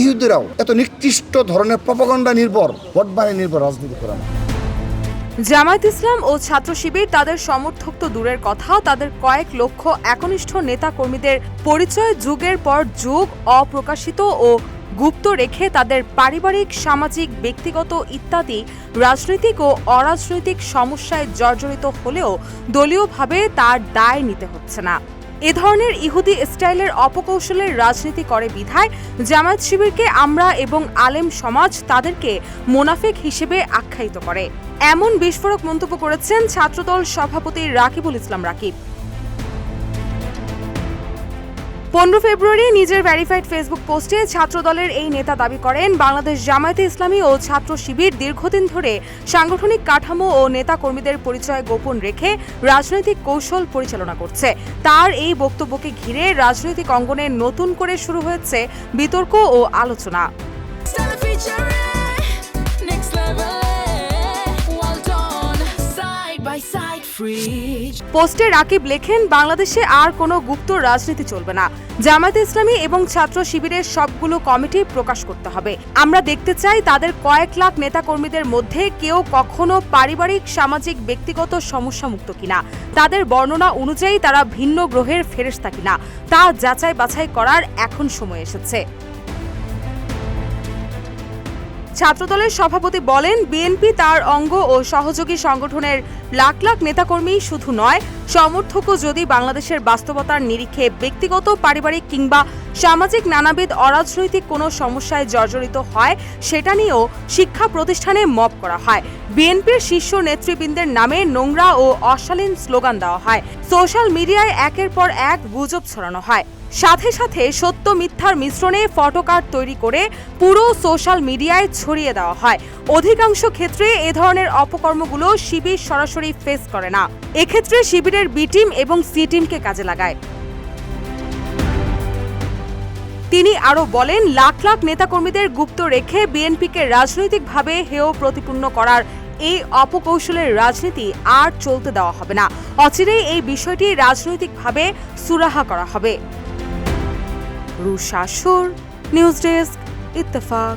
ইহুদিরাও এত নিকৃষ্ট ধরনের প্রপাগান্ডা নির্ভর ভোট বাণী নির্ভর রাজনীতি করে না। জামায়াত ইসলাম ও ছাত্র শিবির তাদের সমর্থক তো দূরের কথা, তাদের কয়েক লক্ষ একনিষ্ঠ নেতা কর্মীদের পরিচয় যুগের পর যুগ অপ্রকাশিত ও গুপ্ত রেখে তাদের পারিবারিক, সামাজিক, ব্যক্তিগত ইত্যাদি রাজনৈতিক ও অরাজনৈতিক সমস্যায় জর্জরিত হলেও দলীয়ভাবে তার দায় নিতে হচ্ছে না। এ ধরনের ইহুদি স্টাইলের অপকৌশলের রাজনীতি করে বিধায় জামায়াত শিবিরকে আমরা এবং আলেম সমাজ তাদেরকে মুনাফিক হিসেবে আখ্যায়িত করে। এমন বিস্ফোরক মন্তব্য করেছেন ছাত্রদল সভাপতি রাকিবুল ইসলাম রাকিব। 15 ফেব্রুয়ারি নিজের ভেরিফাইড ফেসবুক পোস্টে ছাত্রদলের এই নেতা দাবি করেন, বাংলাদেশ জামায়াতে ইসলামী ও ছাত্র শিবির দীর্ঘদিন ধরে সাংগঠনিক কাঠামো ও নেতা কর্মীদের পরিচয় গোপন রেখে রাজনৈতিক কৌশল পরিচালনা করছে। তার এই বক্তব্যকে ঘিরে রাজনৈতিক অঙ্গনে নতুন করে শুরু হয়েছে বিতর্ক ও আলোচনা। পোস্টে রাকিব লেখেন, বাংলাদেশে আর কোনো গুপ্ত রাজনীতি চলবে না। জামায়াতে ইসলামী এবং ছাত্র শিবিরের সবগুলো কমিটি প্রকাশ করতে হবে। আমরা দেখতে চাই তাদের কয়েক লাখ নেতাকর্মীদের মধ্যে কেউ কখনো পারিবারিক, সামাজিক, ব্যক্তিগত সমস্যামুক্ত কিনা, তাদের বর্ণনা অনুযায়ী তারা ভিন্ন গ্রহের ফেরেশতা কিনা তা যাচাই বাছাই করার এখন সময় এসেছে। ছাত্রদলের সভাপতি বলেন, বিএনপি তার অঙ্গ ও সহযোগী সংগঠনের লাখ লাখ নেতাকর্মী শুধু নয়, সমর্থকও যদি বাংলাদেশের বাস্তবতার নিরিখে ব্যক্তিগত, পারিবারিক কিংবা সামাজিক নানাবিধ অরাজনৈতিক কোনো সমস্যায় জর্জরিত হয়, সেটা নিয়েও শিক্ষা প্রতিষ্ঠানে মব করা হয়। বিএনপির শীর্ষ নেতৃবৃন্দের নামে নোংরা ও অশালীন স্লোগান দেওয়া হয়। সোশ্যাল মিডিয়ায় একের পর এক গুজব ছড়ানো হয়। সাথে সাথে সত্য মিথ্যার মিশ্রণে ফটোকার্ড তৈরি করে পুরো সোশ্যাল মিডিয়ায় ছড়িয়ে দেওয়া হয়। অধিকাংশ ক্ষেত্রে এ ধরনের অপকর্মগুলো শিবির সরাসরি ফেস করে না। এক্ষেত্রে শিবিরের বি টিম এবং সি টিমকে কাজে লাগায়। তিনি আরও বলেন, লাখ লাখ নেতাকর্মীদের গুপ্ত রেখে বিএনপিকে রাজনৈতিকভাবে হেয় প্রতিপন্ন করার এই অপকৌশলের রাজনীতি আর চলতে দেওয়া হবে না। অচিরেই এই বিষয়টি রাজনৈতিকভাবে সুরাহা করা হবে। রুশা সুর, নিউজ ডেস্ক, ইত্তেফাক।